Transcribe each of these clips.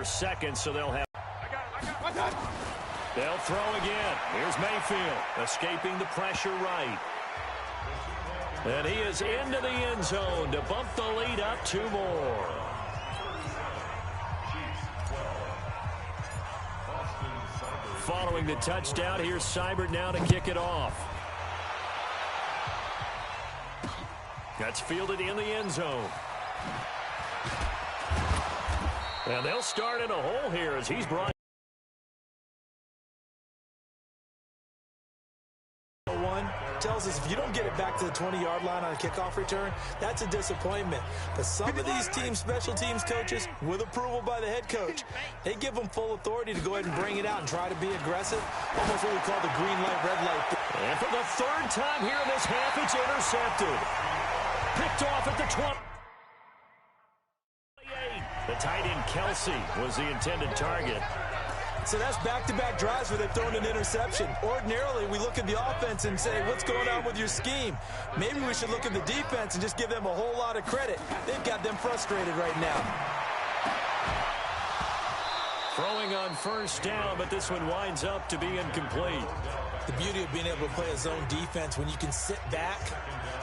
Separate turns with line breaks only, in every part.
their second, so they'll have. They'll throw again. Here's Mayfield escaping the pressure right. And he is into the end zone to bump the lead up 2 more. Following the touchdown, here's Seibert now to kick it off. That's fielded in the end zone. And they'll start in a hole here as he's brought.
Tells us if you don't get it back to the 20-yard line on a kickoff return, that's a disappointment. But some of these special teams coaches, with approval by the head coach, they give them full authority to go ahead and bring it out and try to be aggressive, almost what we call the green light, red light.
And for the 3rd time here in this half, it's intercepted. Picked off at the 20. The tight end Kelsey was the intended target.
So that's back-to-back drives where they've thrown an interception. Ordinarily, we look at the offense and say, what's going on with your scheme? Maybe we should look at the defense and just give them a whole lot of credit. They've got them frustrated right now.
Throwing on 1st down, but this one winds up to be incomplete.
The beauty of being able to play a zone defense when you can sit back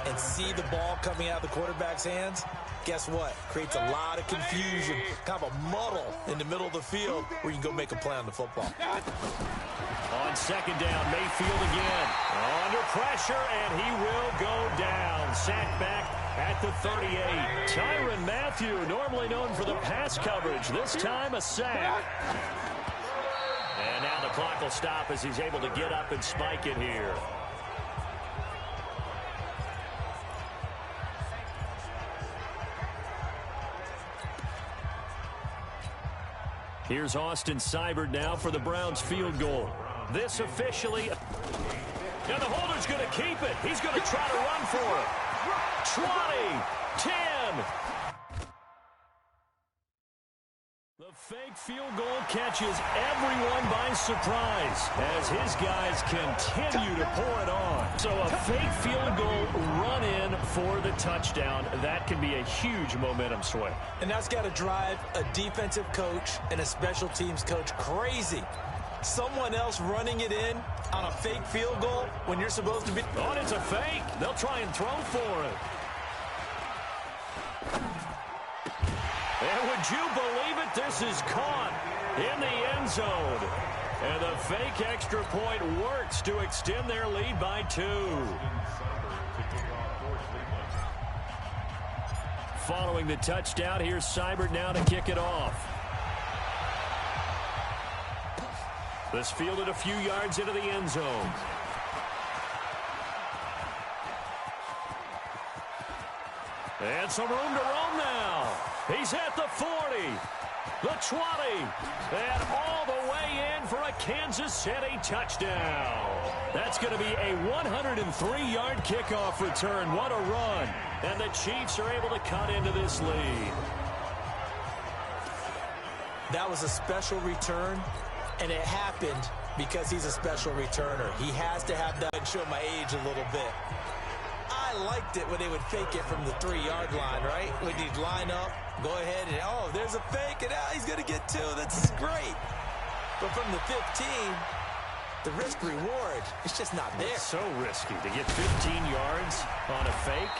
and see the ball coming out of the quarterback's hands, guess what? Creates a lot of confusion, kind of a muddle in the middle of the field where you can go make a play on the football.
On 2nd down, Mayfield again. Under pressure, and he will go down. Sacked back at the 38. Tyrann Mathieu, normally known for the pass coverage, this time a sack. And now the clock will stop as he's able to get up and spike it here. Here's Austin Seibert now for the Browns field goal. This officially. And the holder's going to keep it. He's going to try to run for it. 20, 10. The fake field goal catches everyone by surprise as his guys continue to pour it on. So a fake field goal run in for the touchdown. That can be a huge momentum swing.
And that's got to drive a defensive coach and a special teams coach crazy. Someone else running it in on a fake field goal when you're supposed to be.
Oh, it's a fake. They'll try and throw for it. And would you believe it? This is caught in the end zone. And the fake extra point works to extend their lead by 2. Following the touchdown, here's Seibert now to kick it off. This fielded a few yards into the end zone. And some room to roam now. He's at the 40, the 20, and all the way in for a Kansas City touchdown. That's going to be a 103-yard kickoff return. What a run. And the Chiefs are able to cut into this lead.
That was a special return, and it happened because he's a special returner. He has to have that and show my age a little bit. I liked it when they would fake it from the 3-yard line, right? When you'd line up, go ahead, and, oh, there's a fake, and he's going to get 2. That's great. But from the 15, the risk-reward, it's just not there.
It's so risky to get 15 yards on a fake.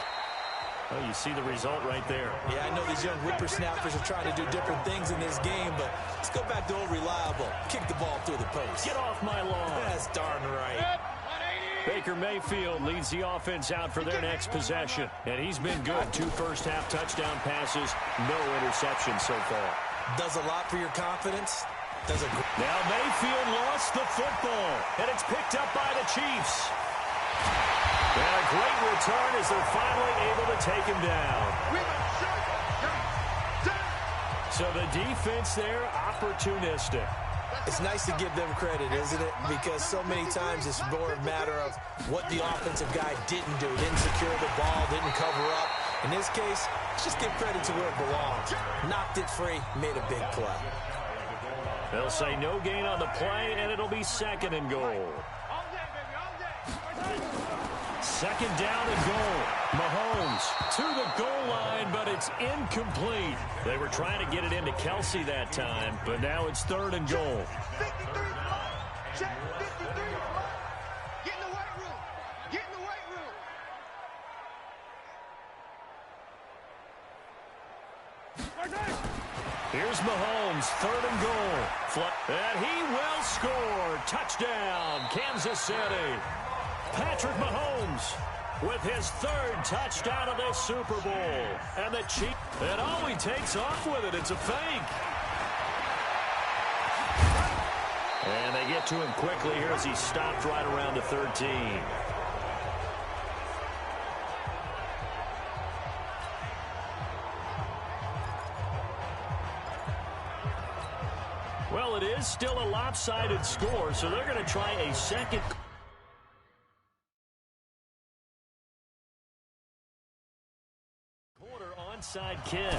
Oh, you see the result right there.
Yeah, I know these young whippersnappers are trying to do different things in this game, but let's go back to old reliable. Kick the ball through the post.
Get off my lawn.
That's darn right.
Baker Mayfield leads the offense out for their next possession. And he's been good. 2 first-half touchdown passes, no interceptions so far.
Does a lot for your confidence.
Now Mayfield lost the football, and it's picked up by the Chiefs. And a great return as they're finally able to take him down. So the defense there, opportunistic.
It's nice to give them credit, isn't it? Because so many times it's more a matter of what the offensive guy didn't do. Didn't secure the ball, didn't cover up. In this case, let's just give credit to where it belongs. Knocked it free, made a big play.
They'll say no gain on the play, and it'll be 2nd and goal. Second down and goal. Mahomes to the goal line, but it's incomplete. They were trying to get it into Kelsey that time, but now it's third and goal.
Check 53 is mine. Check 53 is mine. Get in the weight room. Get in the weight room.
Here's Mahomes, third and goal. And he will score. Touchdown, Kansas City. Patrick Mahomes with his third touchdown of this Super Bowl. And the Chiefs, and oh, he takes off with it. It's a fake. And they get to him quickly here as he stopped right around the 13. Well, it is still a lopsided score, so they're going to try a second quarter onside kick.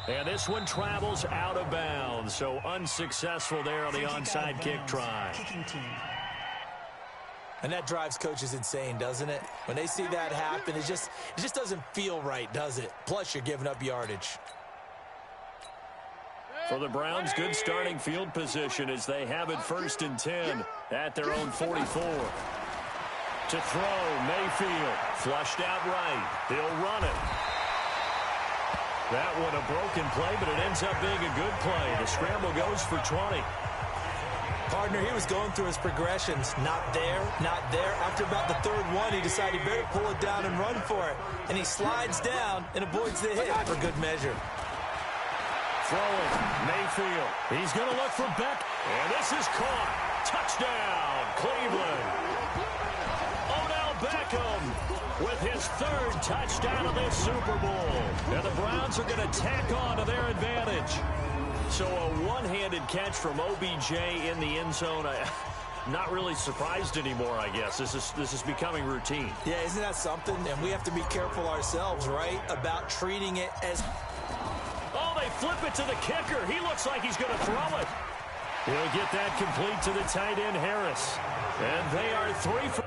And this one travels out of bounds, so unsuccessful there on the onside kick try.
And that drives coaches insane, doesn't it? When they see that happen, it just doesn't feel right, does it? Plus, you're giving up yardage.
For the Browns, good starting field position as they have it 1st and 10 at their own 44. To throw, Mayfield, flushed out right. He'll run it. That one a broken play, but it ends up being a good play. The scramble goes for 20.
Partner, he was going through his progressions. Not there, not there. After about the third one, he decided he better pull it down and run for it. And he slides down and avoids the hit for good measure.
Throwing, Mayfield. He's going to look for Beck. And this is caught. Touchdown, Cleveland. Odell Beckham with his third touchdown of this Super Bowl. And the Browns are going to tack on to their advantage. So a one-handed catch from OBJ in the end zone. Not really surprised anymore, I guess. This is becoming routine.
Yeah, isn't that something? And we have to be careful ourselves, right, about treating it as...
Oh, they flip it to the kicker. He looks like he's going to throw it. He'll get that complete to the tight end, Harris. And they are 3 for...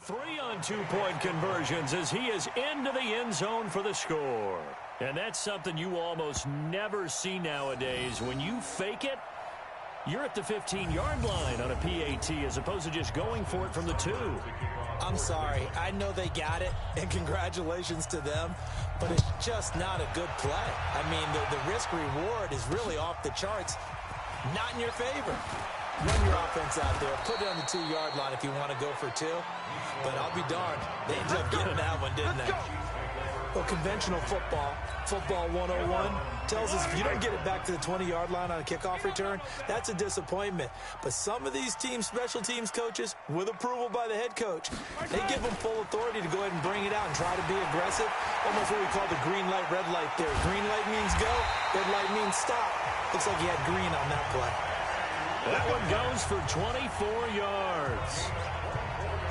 3 on 2-point conversions as he is into the end zone for the score. And that's something you almost never see nowadays. When you fake it, you're at the 15-yard line on a PAT as opposed to just going for it from the 2.
I'm sorry. I know they got it, and congratulations to them, but it's just not a good play. I mean, the risk-reward is really off the charts, not in your favor. Run your offense out there. Put it on the 2-yard line if you want to go for 2. But I'll be darned. They ended up getting that one, didn't they? Well, conventional football 101, tells us if you don't get it back to the 20-yard line on a kickoff return, that's a disappointment. But some of these teams, special teams coaches, with approval by the head coach, they give them full authority to go ahead and bring it out and try to be aggressive. Almost what we call the green light, red light theory. Green light means go, red light means stop. Looks like he had green on that play.
That one goes for 24 yards.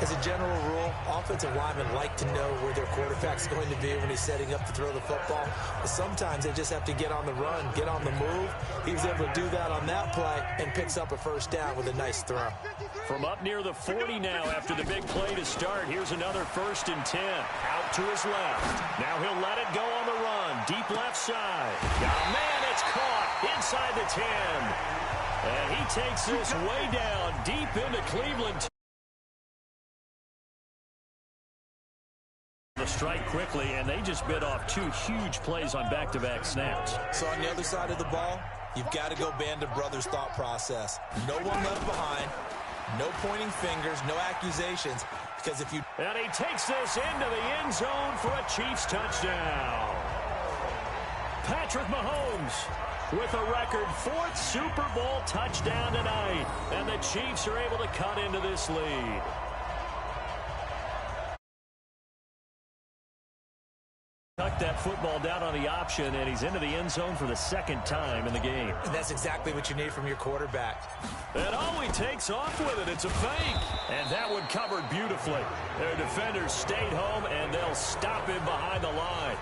As a general rule, offensive linemen like to know where their quarterback's going to be when he's setting up to throw the football. But sometimes they just have to get on the run, get on the move. He was able to do that on that play and picks up a first down with a nice throw.
From up near the 40 now after the big play to start, here's another 1st and 10. Out to his left. Now he'll let it go on the run. Deep left side. Oh, man, it's caught inside the 10. And he takes this way down deep into Cleveland. The strike quickly, and they just bit off 2 huge plays on back-to-back snaps.
So on the other side of the ball, you've got to go band of brothers thought process. No one left behind, no pointing fingers, no accusations, because if you...
And he takes this into the end zone for a Chiefs touchdown. Patrick Mahomes with a record 4th Super Bowl touchdown tonight, and the Chiefs are able to cut into this lead. Tucked that football down on the option, and he's into the end zone for the 2nd time in the game.
And that's exactly what you need from your quarterback.
And he takes off with it. It's a fake. And that one covered beautifully. Their defenders stayed home, and they'll stop him behind the line.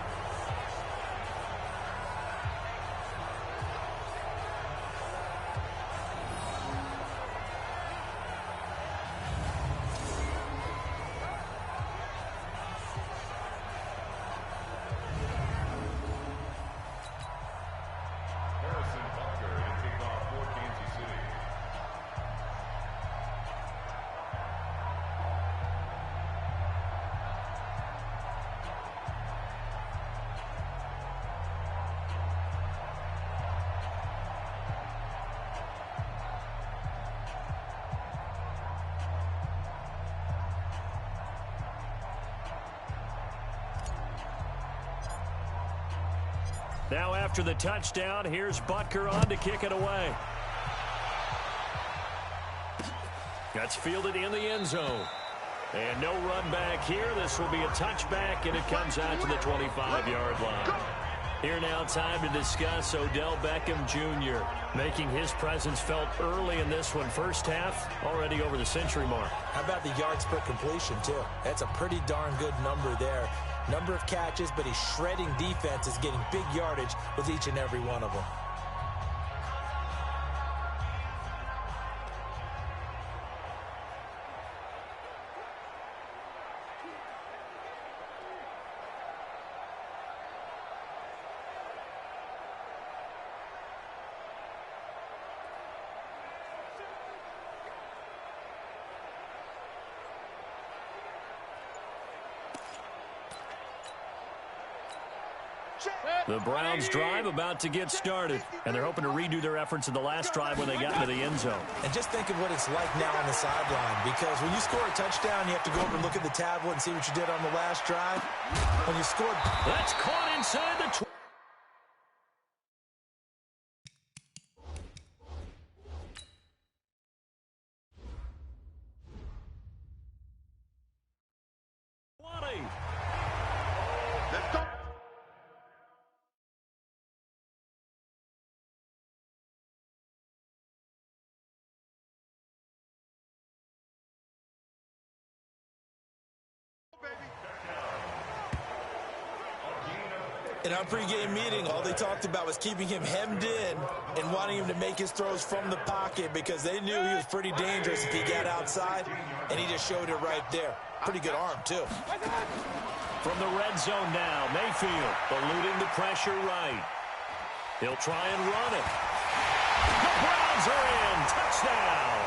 Now after the touchdown, here's Butker on to kick it away. That's fielded in the end zone. And no run back here. This will be a touchback, and it comes out to the 25-yard line. Here now, time to discuss Odell Beckham Jr. making his presence felt early in this one. First half, already over the century mark.
How about the yards per completion, too? That's a pretty darn good number there. Number of catches, but he's shredding defenses, getting big yardage with each and every one of them.
The Browns drive about to get started, and they're hoping to redo their efforts in the last drive when they got into the end zone.
And just think of what it's like now on the sideline, because when you score a touchdown, you have to go over and look at the tablet and see what you did on the last drive. When you scored...
That's caught inside the 20.
Let's go.
In our pregame meeting, all they talked about was keeping him hemmed in and wanting him to make his throws from the pocket because they knew he was pretty dangerous if he got outside, and he just showed it right there. Pretty good arm, too.
From the red zone now, Mayfield eluding the pressure right. He'll try and run it. The Browns are in. Touchdown.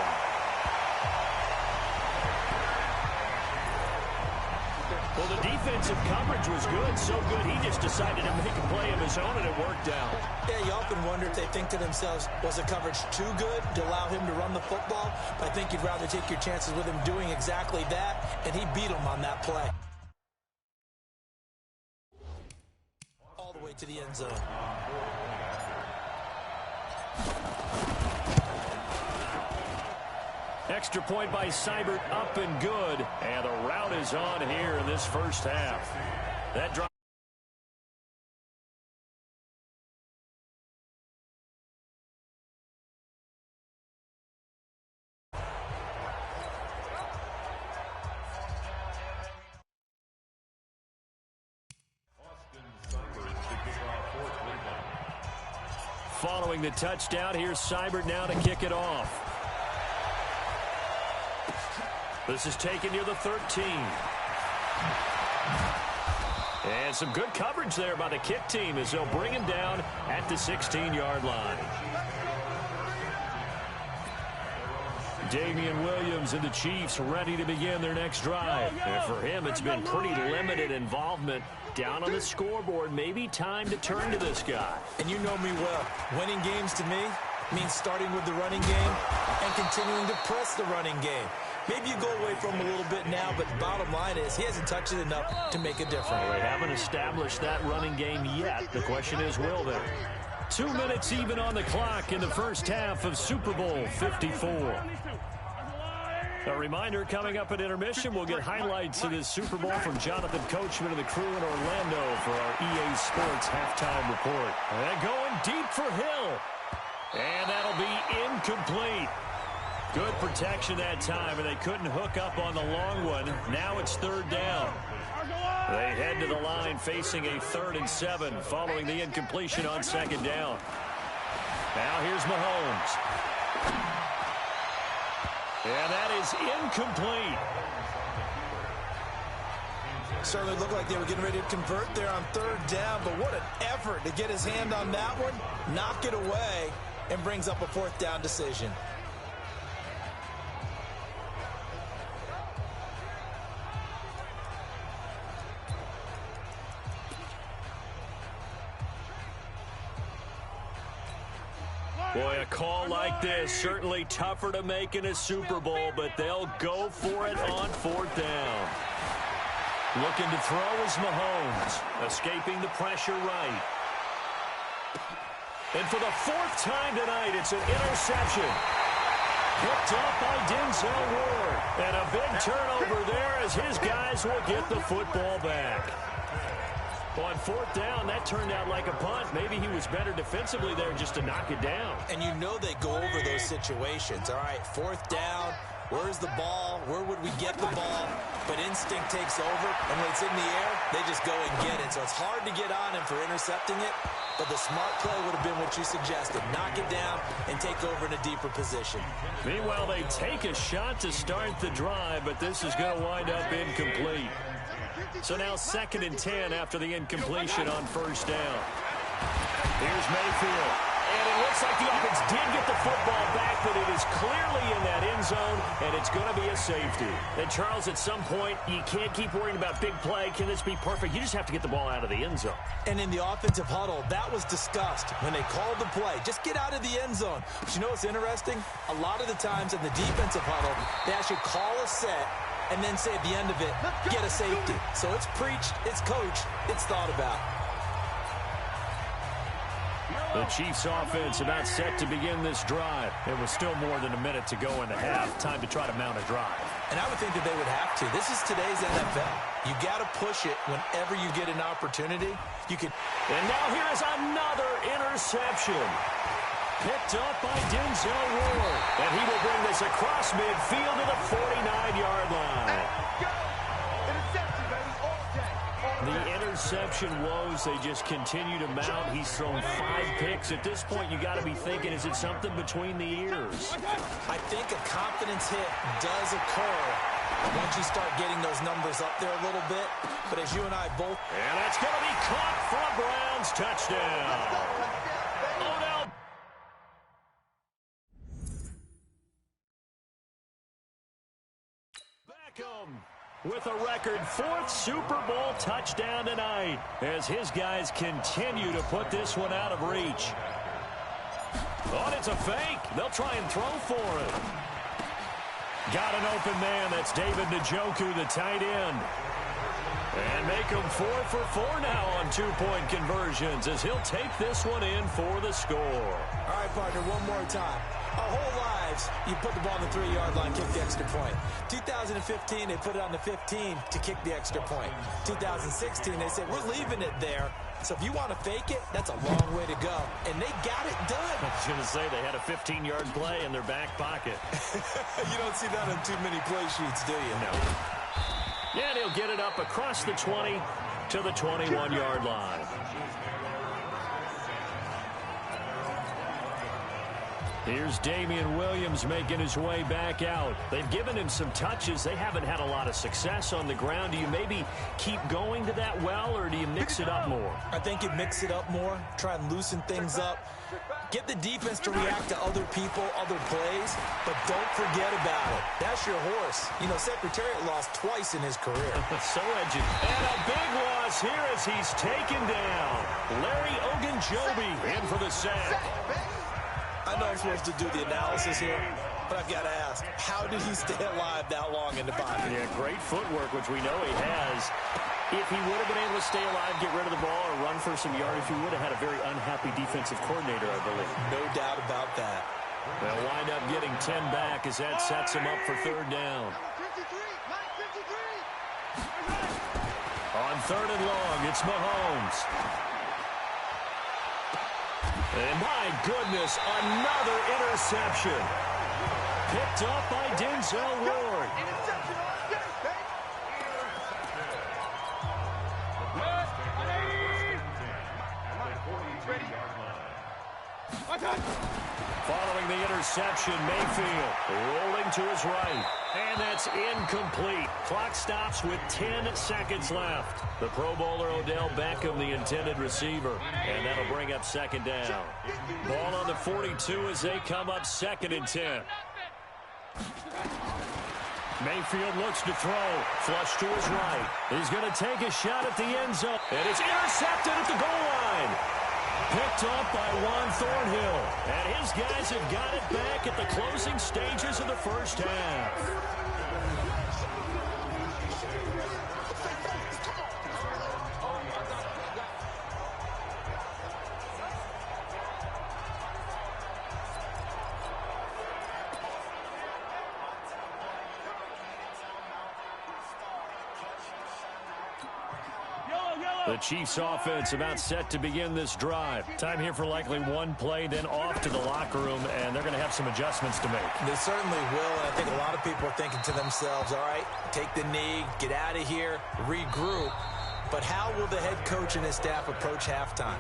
Well, the defensive coverage was good, so good he just decided to make a play of his own, and it worked out.
Yeah, you often wonder if they think to themselves, was the coverage too good to allow him to run the football? But I think you'd rather take your chances with him doing exactly that, and he beat him on that play. All the way to the end zone.
Extra point by Seibert, up and good. And the route is on here in this first half. That drive. Following the touchdown, here's Seibert now to kick it off. This is taken near the 13. And some good coverage there by the kick team as they'll bring him down at the 16-yard line. Damian Williams and the Chiefs ready to begin their next drive. And for him, it's been pretty limited involvement. Down on the scoreboard, maybe time to turn to this guy.
And you know me well. Winning games to me means starting with the running game and continuing to press the running game. Maybe you go away from him a little bit now, but the bottom line is he hasn't touched it enough to make a difference.
Well, they haven't established that running game yet. The question is, will they? 2 minutes even on the clock in the first half of Super Bowl 54. A reminder, coming up at intermission, we'll get highlights of this Super Bowl from Jonathan Coachman and the crew in Orlando for our EA Sports halftime report. And going deep for Hill. And that'll be incomplete. Good protection that time, and they couldn't hook up on the long one. Now it's third down. They head to the line facing a 3rd and 7 following the incompletion on second down. Now here's Mahomes. And that is incomplete.
Certainly looked like they were getting ready to convert there on 3rd down, but what an effort to get his hand on that one, knock it away, and brings up a 4th down decision.
Boy, a call like this, certainly tougher to make in a Super Bowl, but they'll go for it on 4th down. Looking to throw is Mahomes, escaping the pressure right. And for the 4th time tonight, it's an interception. Picked up by Denzel Ward. And a big turnover there as his guys will get the football back. On 4th down, that turned out like a punt. Maybe he was better defensively there just to knock it down.
And you know they go over those situations. All right, 4th down, where's the ball? Where would we get the ball? But instinct takes over, and when it's in the air, they just go and get it. So it's hard to get on him for intercepting it, but the smart play would have been what you suggested. Knock it down and take over in a deeper position.
Meanwhile, they take a shot to start the drive, but this is going to wind up incomplete. So now 2nd and 10 after the incompletion on 1st down. Here's Mayfield. And it looks like the offense did get the football back, but it is clearly in that end zone, and it's going to be a safety. And, Charles, at some point, you can't keep worrying about big play. Can this be perfect? You just have to get the ball out of the end zone.
And in the offensive huddle, that was discussed when they called the play. Just get out of the end zone. But you know what's interesting? A lot of the times in the defensive huddle, they actually call a set and then say at the end of it, get a safety. So it's preached, it's coached, it's thought about.
The Chiefs offense about set to begin this drive. It was still more than a minute to go in the half. Time to try to mount a drive.
And I would think that they would have to. This is today's NFL. You got to push it whenever you get an opportunity. You can.
And now here is another interception. Picked up by Denzel Ward. And he will bring this across midfield to the 49-yard line.
Interception, baby.
The interception woes, they just continue to mount. He's thrown 5 picks. At this point, you got to be thinking, is it something between the ears?
I think a confidence hit does occur once you start getting those numbers up there a little bit. But as you and I both...
And that's going to be caught for a Browns touchdown. Odell. Beckham with a record 4th Super Bowl touchdown tonight as his guys continue to put this one out of reach. Oh, it's a fake. They'll try and throw for it. Got an open man. That's David Njoku, the tight end. And make him 4 for 4 now on 2-point conversions as he'll take this one in for the score.
All right, partner, one more time. Our whole lives, you put the ball on the 3-yard line, kick the extra point. 2015, they put it on the 15 to kick the extra point. 2016, they said, we're leaving it there. So if you want to fake it, that's a long way to go. And they got it done.
I was going to say they had a 15-yard play in their back pocket.
You don't see that on too many play sheets, do you?
No. Yeah, and he'll get it up across the 20 to the 21-yard line. Here's Damian Williams making his way back out. They've given him some touches. They haven't had a lot of success on the ground. Do you maybe keep going to that well, or do you mix it up more?
I think you mix it up more, try and loosen things up. Get the defense to react to other people, other plays, but don't forget about it. That's your horse. You know, Secretariat lost twice in his career.
So edgy. And a big loss here as he's taken down. Larry Ogunjobi in for the sack.
I know I'm supposed to do the analysis here, but I've got to ask, how did he stay alive that long in the pocket?
Yeah, great footwork, which we know he has. If he would have been able to stay alive, get rid of the ball, or run for some yardage, he would have had a very unhappy defensive coordinator, I believe.
No doubt about that.
They'll wind up getting 10 back as that sets him up for 3rd down. On 3rd and long, it's Mahomes. And my goodness, another interception. Picked up by Denzel Ward.
Interception all day, baby.
Following the interception, Mayfield rolling to his right. And that's incomplete. Clock stops with 10 seconds left. The Pro Bowler Odell Beckham, the intended receiver. And that'll bring up 2nd down. Ball on the 42 as they come up 2nd and 10. Mayfield looks to throw. Flush to his right. He's going to take a shot at the end zone. And it's intercepted at the goal line. Picked up by Juan Thornhill. And his guys have got it back at the closing stages of the first half. The Chiefs offense about set to begin this drive. Time here for likely one play, then off to the locker room, and they're going to have some adjustments to make.
They certainly will, and I think a lot of people are thinking to themselves, all right, take the knee, get out of here, regroup. But how will the head coach and his staff approach halftime?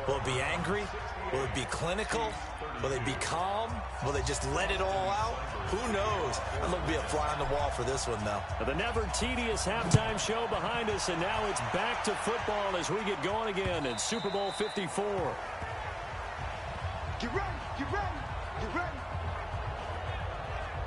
Will it be angry? Will it be clinical? Will they be calm? Will they just let it all out? Who knows? I'm going to be a fly on the wall for this one, though.
The never-tedious halftime show behind us, and now it's back to football as we get going again in Super Bowl 54.
Get ready, get ready, get ready.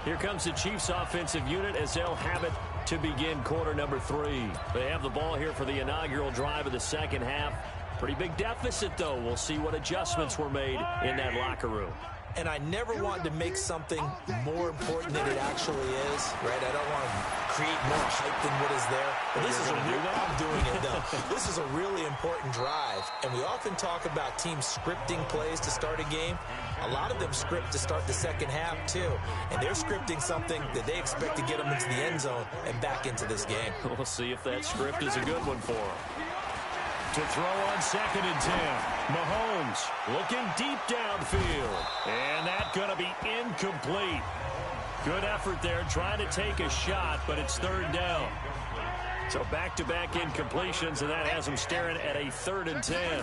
Here comes the Chiefs offensive unit as they'll have it to begin quarter number 3. They have the ball here for the inaugural drive of the second half. Pretty big deficit, though. We'll see what adjustments were made in that locker room.
And I never wanted to make something more important than it actually is, right? I don't want to create more hype than what is there. But this is I'm doing it, though. This is a really important drive. And we often talk about teams scripting plays to start a game. A lot of them script to start the second half, too. And they're scripting something that they expect to get them into the end zone and back into this game.
We'll see if that script is a good one for them. To throw on 2nd and 10. Mahomes looking deep downfield. And that's going to be incomplete. Good effort there trying to take a shot, but it's 3rd down. So back-to-back incompletions, and that has him staring at a 3rd and 10.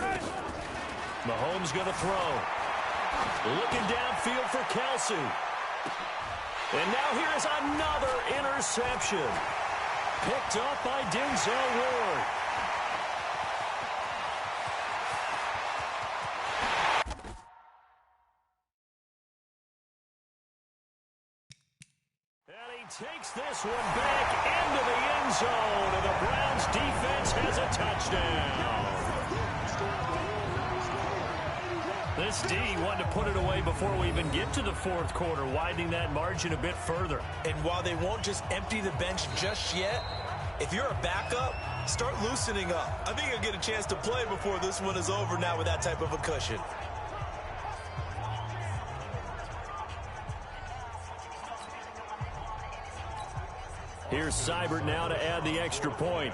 Mahomes going to throw. Looking downfield for Kelsey. And now here's another interception. Picked up by Denzel Ward. And he takes this one back into the end zone, and the Browns defense has a touchdown. This D wanted to put it away before we even get to the fourth quarter, widening that margin a bit further.
And while they won't just empty the bench just yet, if you're a backup, start loosening up. I think you'll get a chance to play before this one is over now with that type of a cushion.
Here's Seibert now to add the extra point.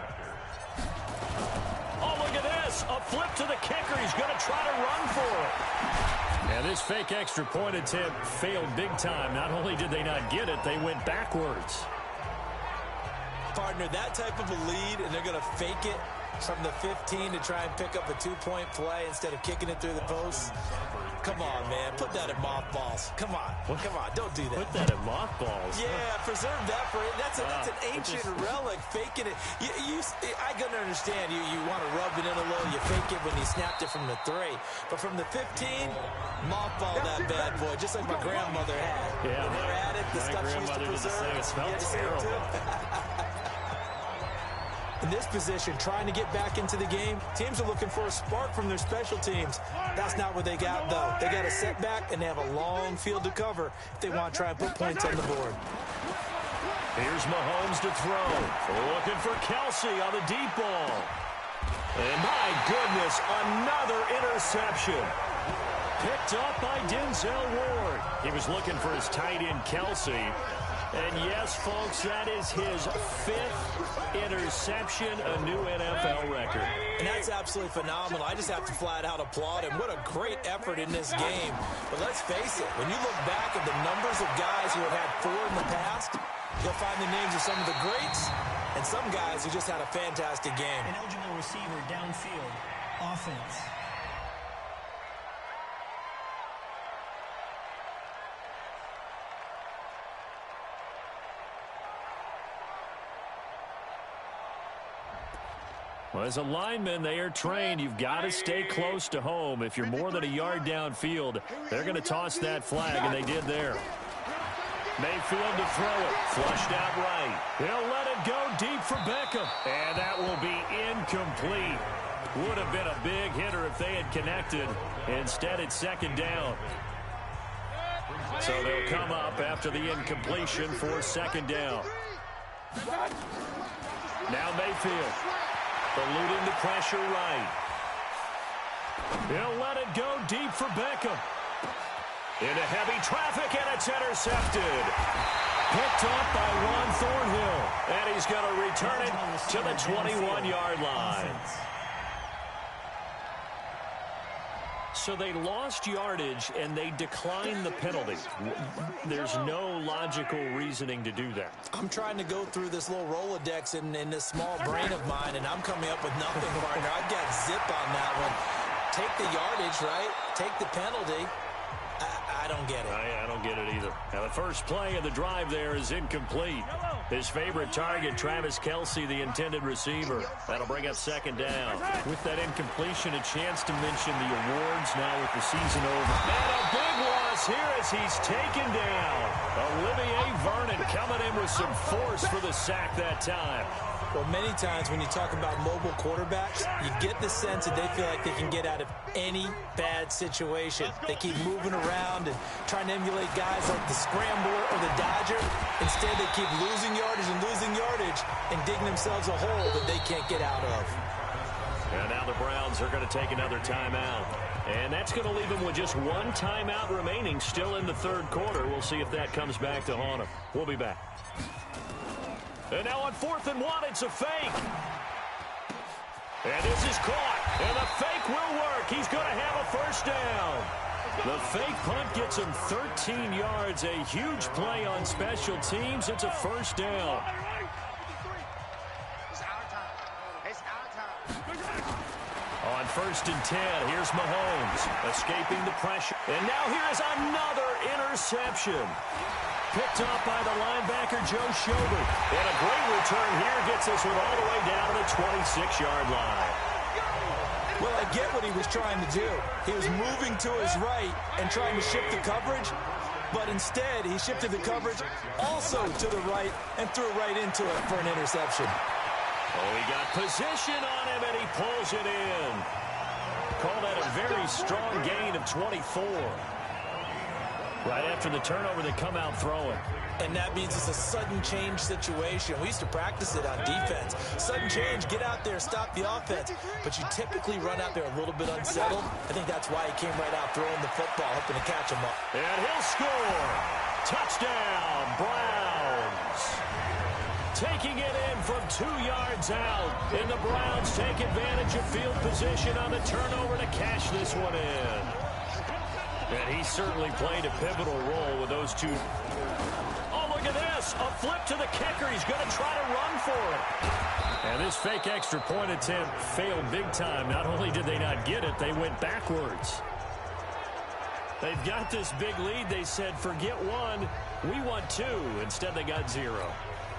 Oh, look at this. A flip to the kicker. He's going to try to run for it. And this fake extra point attempt failed big time. Not only did they not get it, they went backwards.
Partner, that type of a lead, and they're going to fake it from the 15 to try and pick up a two-point play instead of kicking it through the post. Come on, man. Put that in mothballs. Come on. Come on. Don't do that.
Put that in mothballs.
Yeah, preserve that for it. That's an ancient relic, faking it. I can understand you want to rub it in a little. You fake it when you snapped it from the 3. But from the 15, mothball that bad boy, just like my grandmother had.
Yeah.
When they were at it, the stuff she used to preserve.
It smelled terrible.
In this position, trying to get back into the game, teams are looking for a spark from their special teams. That's not what they got, though. They got a setback, and they have a long field to cover if they want to try and put points on the board.
Here's Mahomes to throw. Looking for Kelsey on the deep ball. And my goodness, another interception. Picked up by Denzel Ward. He was looking for his tight end, Kelsey. And yes, folks, that is his 5th interception, a new NFL record.
And that's absolutely phenomenal. I just have to flat out applaud him. What a great effort in this game. But let's face it, when you look back at the numbers of guys who have had 4 in the past, you'll find the names of some of the greats and some guys who just had a fantastic game.
An eligible receiver downfield, offense.
Well, as a lineman, they are trained. You've got to stay close to home. If you're more than a yard downfield, they're going to toss that flag, and they did there. Mayfield to throw it. Flushed out right. He'll let it go deep for Beckham. And that will be incomplete. Would have been a big hitter if they had connected. Instead, it's second down. So they'll come up after the incompletion for second down. Now Mayfield. Eluding the pressure right. He'll let it go deep for Beckham. Into heavy traffic, and it's intercepted. Picked up by Juan Thornhill. And he's going to return it to the 21-yard line. So they lost yardage, and they declined the penalty. There's no logical reasoning to do that.
I'm trying to go through this little Rolodex in this small brain of mine, and I'm coming up with nothing, partner. I've got zip on that one. Take the yardage, right? Take the penalty. I don't get it.
I don't get it either. Now, the first play of the drive there is incomplete. His favorite target, Travis Kelce, the intended receiver. That'll bring up second down. With that incompletion, a chance to mention the awards now with the season over. And a big loss here as he's taken down. Olivier Vernon coming in with some force for the sack that time.
Well, many times when you talk about mobile quarterbacks, you get the sense that they feel like they can get out of any bad situation. They keep moving around and trying to emulate guys like the Scrambler or the Dodger. Instead, they keep losing yardage and digging themselves a hole that they can't get out of.
And now the Browns are going to take another timeout. And that's going to leave them with just one timeout remaining still in the third quarter. We'll see if that comes back to haunt them. We'll be back. And now on 4th and 1, it's a fake. And this is caught. And the fake will work. He's going to have a first down. The fake punt gets him 13 yards. A huge play on special teams. It's a first down. On 1st and 10, here's Mahomes escaping the pressure. And now here's another interception. picked off by the linebacker, Joe Schobert. And a great return here gets this one all the way down to the 26-yard line.
Well, I get what he was trying to do. He was moving to his right and trying to shift the coverage, but instead he shifted the coverage also to the right and threw right into it for an interception.
Oh, he got position on him, and he pulls it in. Call that a very strong gain of 24. Right after the turnover, they come out throwing.
And that means it's a sudden change situation. We used to practice it on defense. Sudden change, get out there, stop the offense. But you typically run out there a little bit unsettled. I think that's why he came right out throwing the football, hoping to catch him up.
And he'll score. Touchdown, Browns. Taking it in from 2 yards out. And the Browns take advantage of field position on the turnover to cash this one in. And he certainly played a pivotal role with those two. Oh, look at this. A flip to the kicker. He's going to try to run for it. And this fake extra point attempt failed big time. Not only did they not get it, they went backwards. They've got this big lead. They said, forget one. We want two. Instead, they got zero.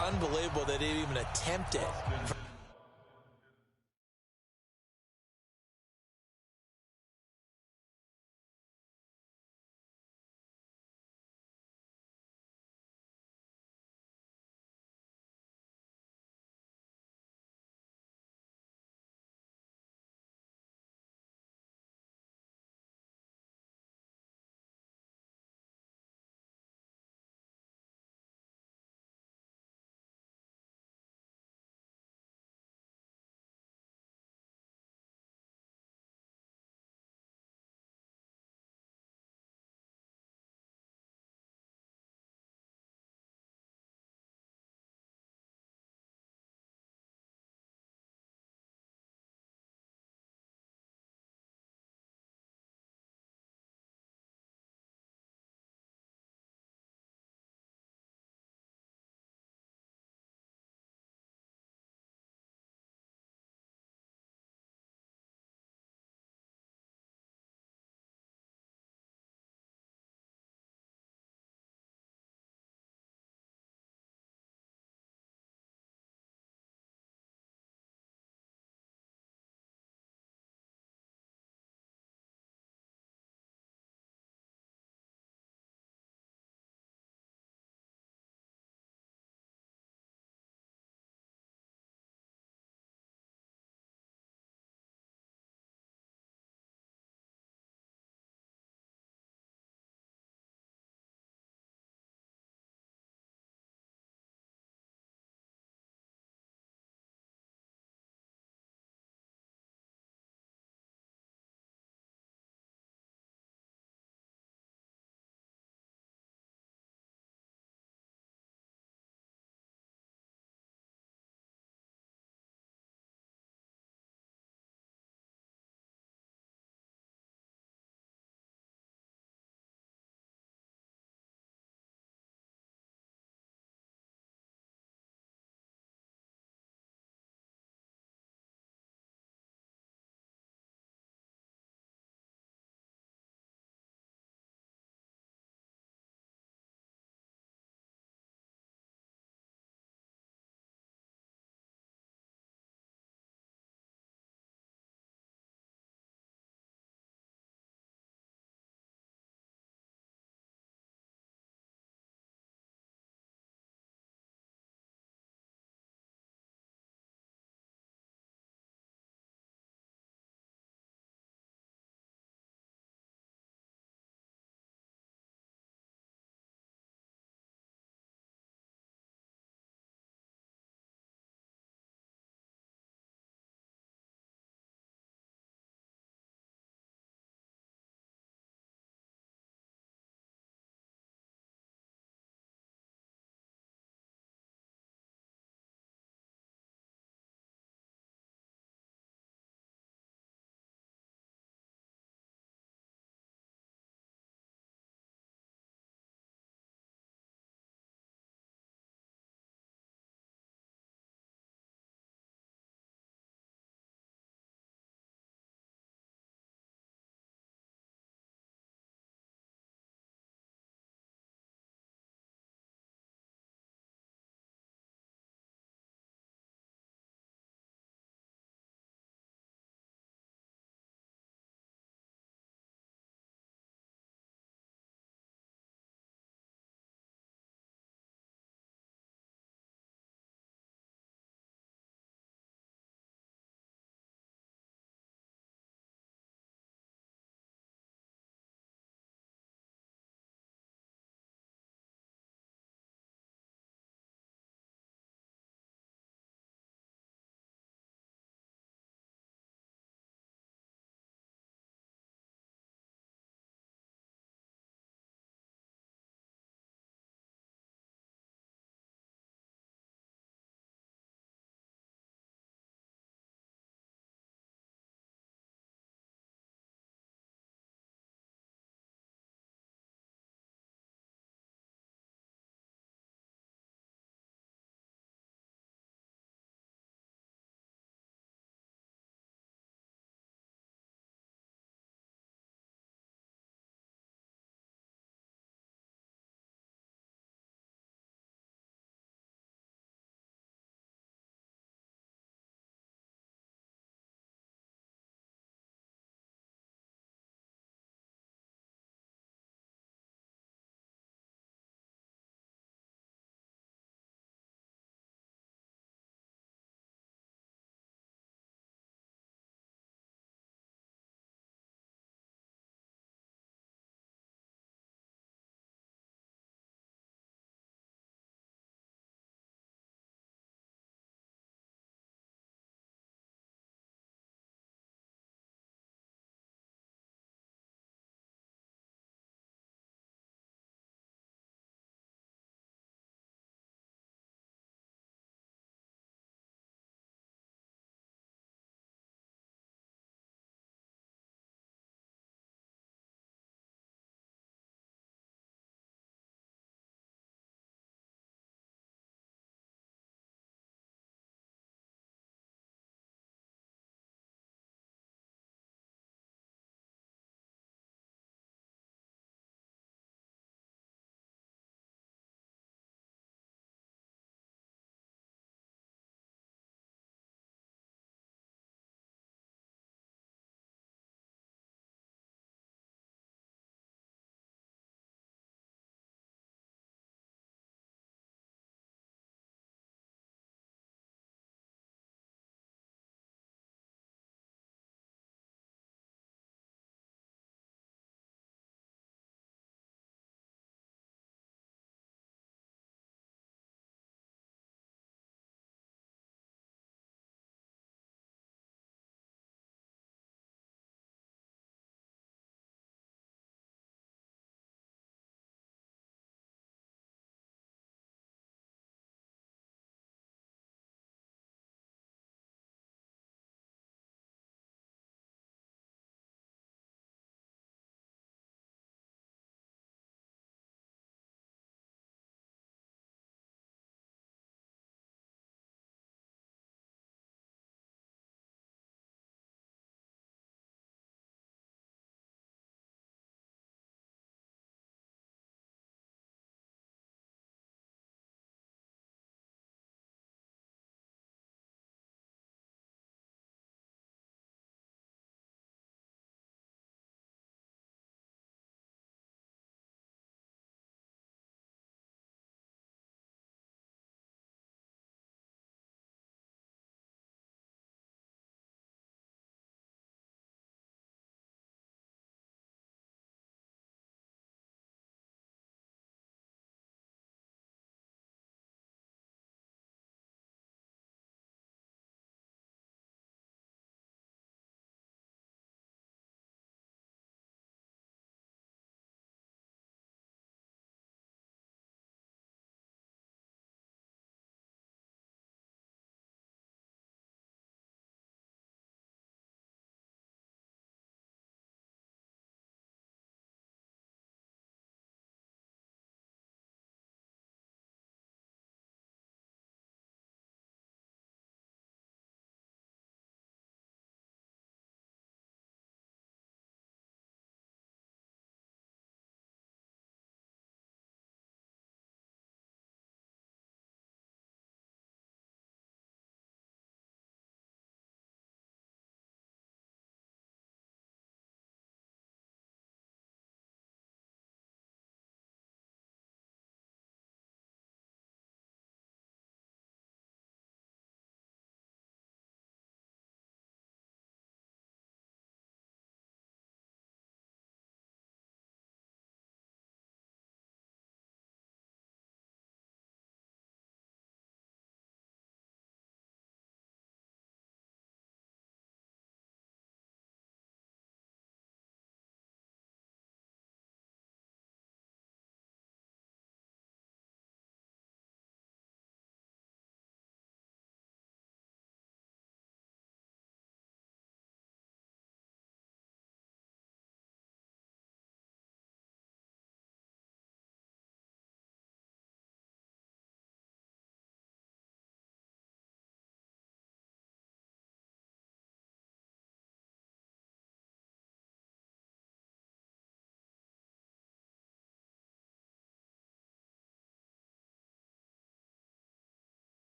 Unbelievable they didn't even attempt it.